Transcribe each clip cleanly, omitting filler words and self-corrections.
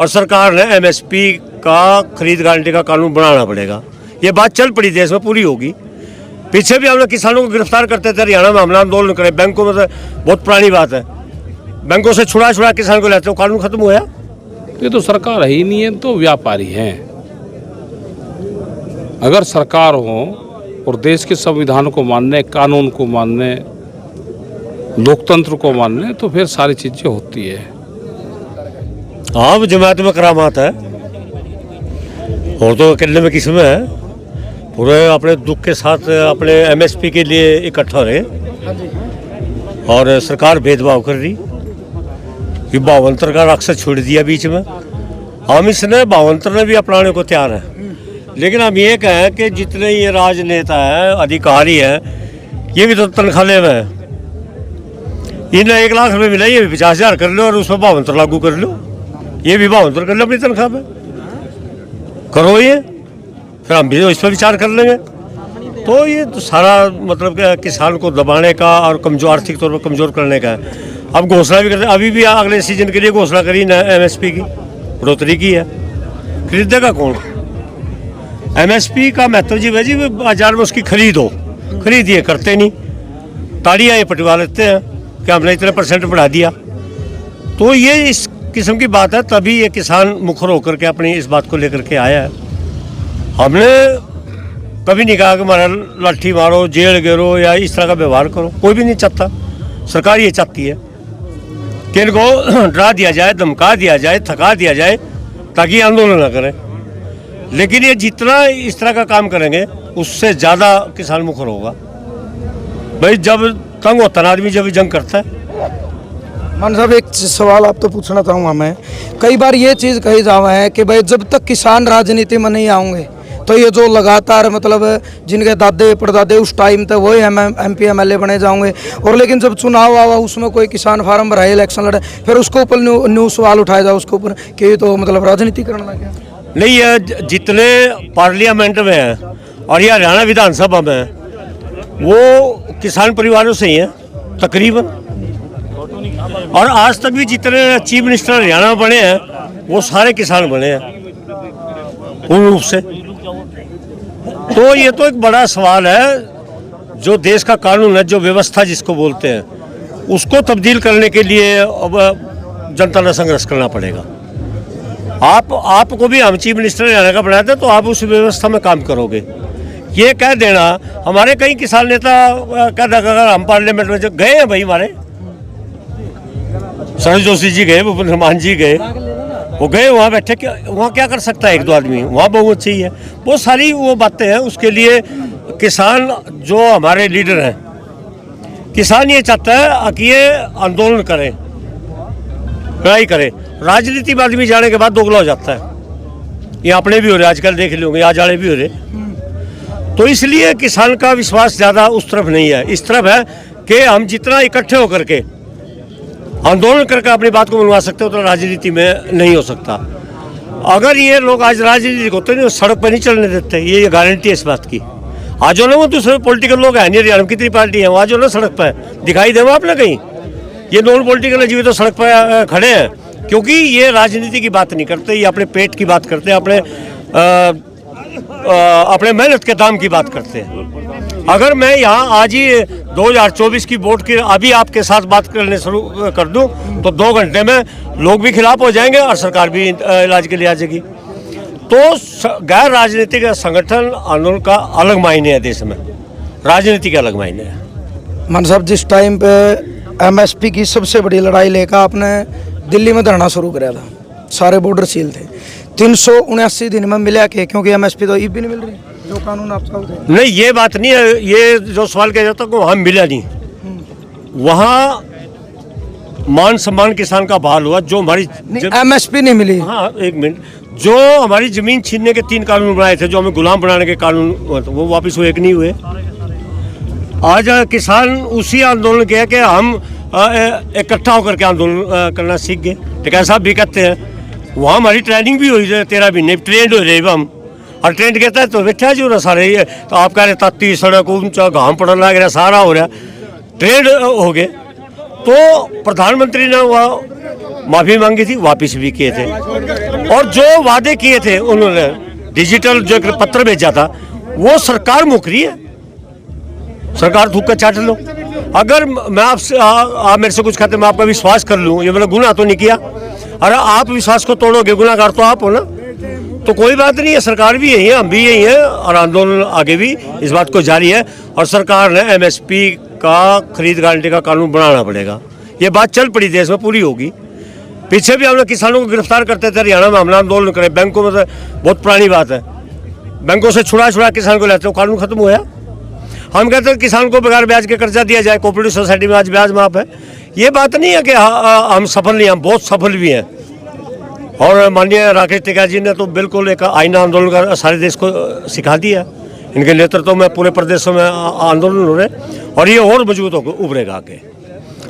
और सरकार ने एमएसपी का खरीद गारंटी का कानून बनाना पड़ेगा। ये बात चल पड़ी देश में, पूरी होगी। पीछे भी हम लोग किसानों को गिरफ्तार करते थे, हरियाणा में हमला आंदोलन करे, बैंकों में तो बहुत पुरानी बात है, बैंकों से छुड़ा किसान को लेते हो, कानून खत्म हुआ। ये तो सरकार ही नहीं है तो व्यापारी हैं। अगर सरकार हो और देश के संविधान को मानने, कानून को मानने, लोकतंत्र को मानने, तो फिर सारी चीजें होती है। हाँ, जमात में करामात है और तो अकेले में किस्में है। पूरे अपने दुख के साथ अपने एमएसपी के लिए इकट्ठा रहे और सरकार भेदभाव कर रही। ये भावंतर का राक्षस छोड़ दिया बीच में। हम इसने भावंतर ने भी अपनाने को तैयार है, लेकिन हम ये कहें कि जितने ये राजनेता हैं, अधिकारी हैं, ये भी तो तनख्वाह ले में है। इन्हें 1 लाख रुपये मिला, ये भी 50,000 कर लो और उसमें भावंतर लागू कर लो, ये भी भावंतर कर लो अपनी तनख्वाह में। करो ये, फिर हम भी इस पर विचार कर लेंगे। तो ये तो सारा मतलब किसान को दबाने का और कमजोर, आर्थिक तौर पर कमज़ोर करने का है। अब घोषणा भी करते, अभी भी अगले सीजन के लिए घोषणा करी ना, एमएसपी की बढ़ोतरी की है। खरीदेगा कौन? एमएसपी का महत्व जी है जी, बाजार में उसकी खरीद हो, खरीद ये करते नहीं, ताड़ियाँ ये पटवा लेते हैं कि हमने इतने % बढ़ा दिया। तो ये इस किस्म की बात है, तभी ये किसान मुखर होकर के अपनी इस बात को लेकर के आया है। हमने कभी नहीं कहा कि हमारा लाठी मारो, जेल गिरो या इस तरह का व्यवहार करो, कोई भी नहीं चाहता। सरकार ये चाहती है कि इनको डरा दिया जाए, धमका दिया जाए, थका दिया जाए ताकि आंदोलन न करें। लेकिन ये जितना इस तरह का काम करेंगे उससे ज़्यादा किसान मुखर होगा। भाई जब तंग होता ना आदमी, जब जंग करता है। मान साहब, एक सवाल आप तो पूछना चाहूँगा मैं। कई बार ये चीज़ कही जावा है कि भाई जब तक किसान राजनीति में नहीं आएंगे तो ये जो लगातार मतलब जिनके दादे परदादे उस टाइम तक वही MP MLA बने जाओगे, और लेकिन जब चुनाव आवा उसमें कोई किसान फार्म भराए, इलेक्शन लड़े, फिर उसके ऊपर न्यू सवाल उठाया जाए उसके ऊपर कि ये तो मतलब राजनीति करने लग गया। नहीं, ये जितने पार्लियामेंट में हैं और ये हरियाणा विधानसभा में हैं, वो किसान परिवारों से ही हैं तकरीबन। और आज तक भी जितने चीफ मिनिस्टर हरियाणा में बने हैं वो सारे किसान बने हैं पूर्ण रूप से। तो ये तो एक बड़ा सवाल है। जो देश का कानून है, जो व्यवस्था जिसको बोलते हैं, उसको तब्दील करने के लिए अब जनता ने संघर्ष करना पड़ेगा। आपको भी हम चीफ मिनिस्टर हरियाणा का बनाते तो आप उस व्यवस्था में काम करोगे। ये कह देना, हमारे कई किसान नेता कह देगा, हम पार्लियामेंट में जब गए हैं भाई, हमारे सरोज जोशी जी गए, भूपेंद्र हनुमान जी गए, वो गए वहाँ बैठे, वहाँ क्या कर सकता है 1-2 आदमी, वहाँ बहुमत चाहिए। वो सारी वो बातें हैं। उसके लिए किसान जो हमारे लीडर हैं, किसान ये चाहता है कि ये आंदोलन करें, लड़ाई करें। राजनीति में आदमी जाने के बाद दोगला हो जाता है। ये अपने भी हो रहे, आजकल देख लोगे, आज जाड़े भी हो रहे। तो इसलिए किसान का विश्वास ज़्यादा उस तरफ नहीं है, इस तरफ है कि हम जितना इकट्ठे होकर के आंदोलन करके अपनी बात को मनवा सकते हो, तो राजनीति में नहीं हो सकता। अगर ये लोग आज राजनीति होते नहीं, सड़क पर नहीं चलने देते, ये गारंटी है इस बात की। आज जो लोग दूसरे पॉलिटिकल लोग हैं, हरियाणा में कितनी पार्टी है, वहाँ जो लोग सड़क पर दिखाई दे आपने कहीं? ये नॉन पॉलिटिकल जीवित तो सड़क पर खड़े हैं, क्योंकि ये राजनीति की बात नहीं करते, ये अपने पेट की बात करते हैं, अपने मेहनत के दाम की बात करते हैं। अगर मैं यहाँ आज ही 2024 की वोट की अभी आपके साथ बात करने शुरू कर दूं तो 2 घंटे में लोग भी खिलाफ हो जाएंगे और सरकार भी इलाज के लिए आ जाएगी। तो गैर राजनीतिक संगठन आंदोलन का अलग मायने है देश में, राजनीति का अलग मायने है। मान साहब, जिस टाइम पे MSP की सबसे बड़ी लड़ाई लेकर आपने दिल्ली में धरना शुरू कराया था, सारे बॉर्डर सील थे, 379 दिन में मिला के, क्योंकि MSP तो भी नहीं मिल रही जो कानून आप चाहते। नहीं, ये बात नहीं है। ये जो सवाल किया जाता है वहाँ मिला नहीं, वहाँ मान सम्मान किसान का बहाल हुआ। जो हमारी MSP नहीं मिली। हाँ, 1 मिनट, जो हमारी जमीन छीनने के 3 कानून बनाए थे, जो हमें गुलाम बनाने के कानून, वो वापस हुए कि नहीं हुए? आज किसान उसी आंदोलन के है कि हम इकट्ठा होकर के आंदोलन करना सीख गए। टिकैत साहब भी कहते हैं, वहाँ हमारी ट्रेनिंग भी हुई है, 13 महीने ट्रेंड हो रहे हम, और ट्रेंड कहता है तो बैठा जो रहा सारे ये, तो आप कह रहे ताती सड़क ऊंचा घाम पड़ने लग रहा, सारा हो रहा, ट्रेंड हो गए। तो प्रधानमंत्री ने वह माफ़ी मांगी थी, वापस भी किए थे। और जो वादे किए थे उन्होंने, डिजिटल जो एक पत्र भेजा था, वो सरकार मुकरी है। सरकार थूक कर चाट लो। अगर मैं आपसे आप मेरे से कुछ कहते, मैं आपका विश्वास कर लूँ, ये मैंने गुनाह तो नहीं किया। अरे आप विश्वास को तोड़ोगे, गुनाहगार तो आप हो ना। तो कोई बात नहीं है, सरकार भी यही है, हम भी यही है, और आंदोलन आगे भी इस बात को जारी है। और सरकार ने MSP का खरीद गारंटी का कानून बनाना पड़ेगा। ये बात चल पड़ी, देश में पूरी होगी। पीछे भी हम लोग किसानों को गिरफ्तार करते थे, हरियाणा में हमला आंदोलन करे, बैंकों में, तो बहुत पुरानी बात है, बैंकों से छुड़ा किसान को लेते हो, कानून खत्म हुआ। हम कहते हैं किसान को बगैर ब्याज के कर्जा दिया जाए, कोऑपरेटिव सोसाइटी में आज ब्याज माफ है। ये बात नहीं है कि हम सफल नहीं, हम बहुत सफल भी हैं। और माननीय राकेश टिकैत जी ने तो बिल्कुल एक आईना आंदोलन का सारे देश को सिखा दिया। इनके नेतृत्व में पूरे प्रदेशों में आंदोलन हो रहे, और ये और मजबूत होकर उभरेगा आगे,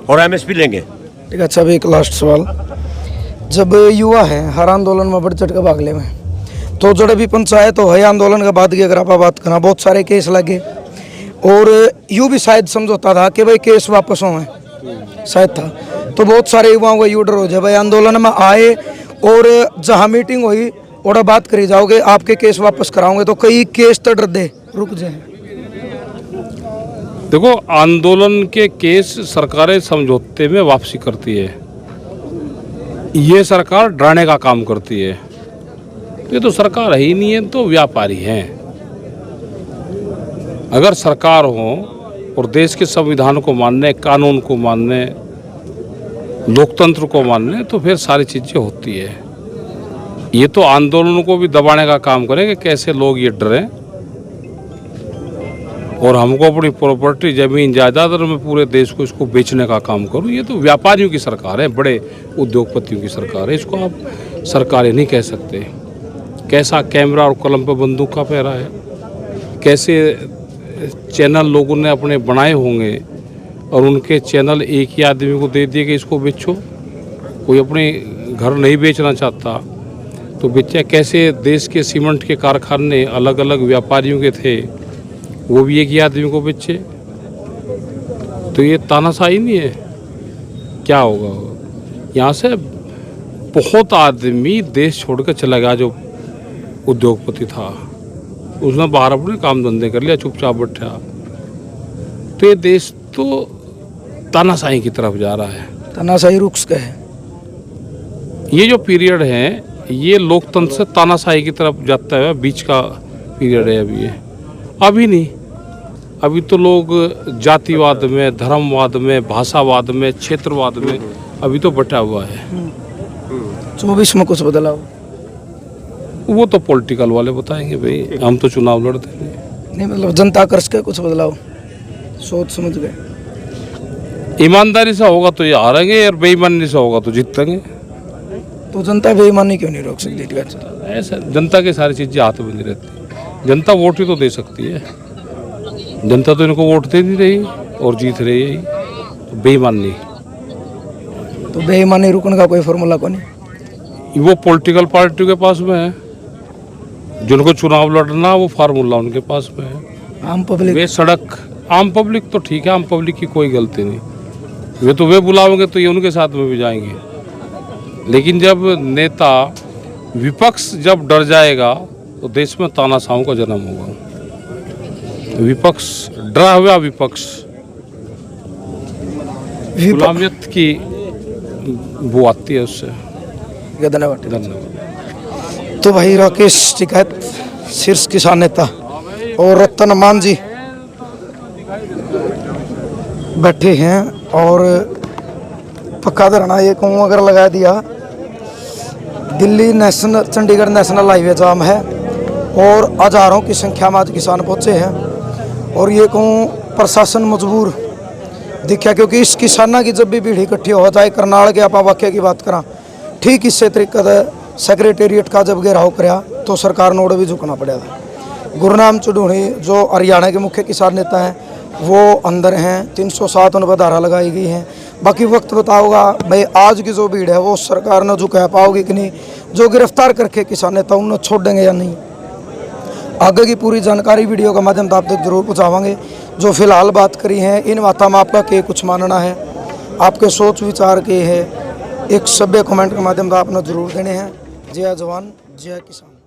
और MSP लेंगे। ठीक है। अच्छा, अभी एक लास्ट सवाल, जब युवा है हर आंदोलन में बढ़ चढ़ के भाग ले में, तो जो भी पंचायत हो है आंदोलन के बाद की अगर आप बात करना, बहुत सारे केस लगे, और यूँ भी शायद समझौता था कि भाई केस वापस हो, शायद था। तो बहुत सारे युवाओं को यू डर हो जाए, भाई आंदोलन में आए और जहाँ मीटिंग हुई और बात करी जाओगे, आपके केस वापस कराओगे, तो कई केस तो डर दे रुक जाए। देखो, आंदोलन के केस सरकारें समझौते में वापसी करती है, ये सरकार डराने का काम करती है। ये तो सरकार ही नहीं है, तो व्यापारी हैं। अगर सरकार हो और देश के संविधान को मानने, कानून को मानने, लोकतंत्र को मानने, तो फिर सारी चीज़ें होती है। ये तो आंदोलन को भी दबाने का काम करेंगे, कैसे लोग ये डरें और हमको अपनी प्रॉपर्टी, जमीन, जायदाद, और मैं पूरे देश को इसको बेचने का काम करूं। ये तो व्यापारियों की सरकार है, बड़े उद्योगपतियों की सरकार है, इसको आप सरकारें नहीं कह सकते। कैसा कैमरा और कलम पर बंदूक का पहरा है, कैसे चैनल लोगों ने अपने बनाए होंगे और उनके चैनल एक ही आदमी को दे दिए कि इसको बेचो। कोई अपने घर नहीं बेचना चाहता तो बेचा। कैसे देश के सीमेंट के कारखाने अलग अलग व्यापारियों के थे, वो भी एक ही आदमी को बेचे। तो ये तानाशाही नहीं है? क्या होगा? यहाँ से बहुत आदमी देश छोड़ कर चला गया। जो उद्योगपति था उसने बाहर अपने काम धंधे कर लिया, चुपचाप बैठा। तो ये देश तो तानाशाही की तरफ जा रहा है। तानाशाही रुक्स का है ये जो पीरियड है, ये लोकतंत्र से तानाशाही की तरफ जाता है, बीच का पीरियड है अभी ये। अभी नहीं, अभी तो लोग जातिवाद में, धर्मवाद में, भाषावाद में, क्षेत्रवाद में अभी तो बटा हुआ है। 24 में कुछ बदलाव? वो तो पॉलिटिकल वाले बताएंगे भाई, हम तो चुनाव लड़ते नहीं। मतलब जनता कर्ज के कुछ बदलाव सोच समझ गए? ईमानदारी से होगा तो ये हारेंगे, और बेईमानी से होगा तो जीतेंगे। तो जनता बेईमानी क्यों नहीं रोक सकती? ऐसा जनता की सारी चीज़ें हाथ में नहीं रहती। जनता वोट ही तो दे सकती है। जनता तो इनको वोट दे नहीं रही और जीत रही है, तो बेईमानी। तो बेईमानी रुकने का कोई फॉर्मूला को नहीं? वो पॉलिटिकल पार्टियों के पास में है, जिनको चुनाव लड़ना वो फार्मूला उनके पास में है। आम पब्लिक, वे सड़क, आम पब्लिक तो ठीक है, आम पब्लिक की कोई गलती नहीं। वे तो वे बुलाओगे तो ये उनके साथ में भी जाएंगे। लेकिन जब नेता, विपक्ष जब डर जाएगा तो देश में तानाशाहों का जन्म होगा। विपक्ष, डरा हुआ विपक्ष गुलामियत की वो आती है उससे। धन्यवाद। धन्यवाद। तो भाई राकेश टिकैत शीर्ष किसान नेता और रतन मान जी बैठे हैं, और पक्का धरना ये कहूँ अगर लगा दिया, Delhi national, Chandigarh national highway jam है और हजारों की संख्या में आज किसान पहुँचे हैं। और ये कहूँ प्रशासन मजबूर दिखा, क्योंकि इस किसाना की जब भी भीड़ इकट्ठी हो जाए, करनाल के आप वाक्य की बात करा, ठीक इससे तरीके से सेक्रेटेरिएट का जब घेराव कराया तो सरकार ने भी झुकना पड़ा था। गुरनाम चुड़ूनी जो हरियाणा के मुख्य किसान नेता हैं वो अंदर हैं, 307 उन पर धारा लगाई गई हैं। बाकी वक्त बताओगा भाई, आज की जो भीड़ है वो सरकार ने झुका पाओगी कि नहीं, जो गिरफ्तार करके किसान नेता उन्हें छोड़ेंगे या नहीं। आगे की पूरी जानकारी वीडियो के माध्यम से आप तक जरूर पहुँचावांगे। जो फिलहाल बात करी है इन बातों में आपका के कुछ मानना है, आपके सोच विचार के है, एक सभ्य कमेंट के माध्यम से आपने जरूर देने हैं। जय जवान जय किसान।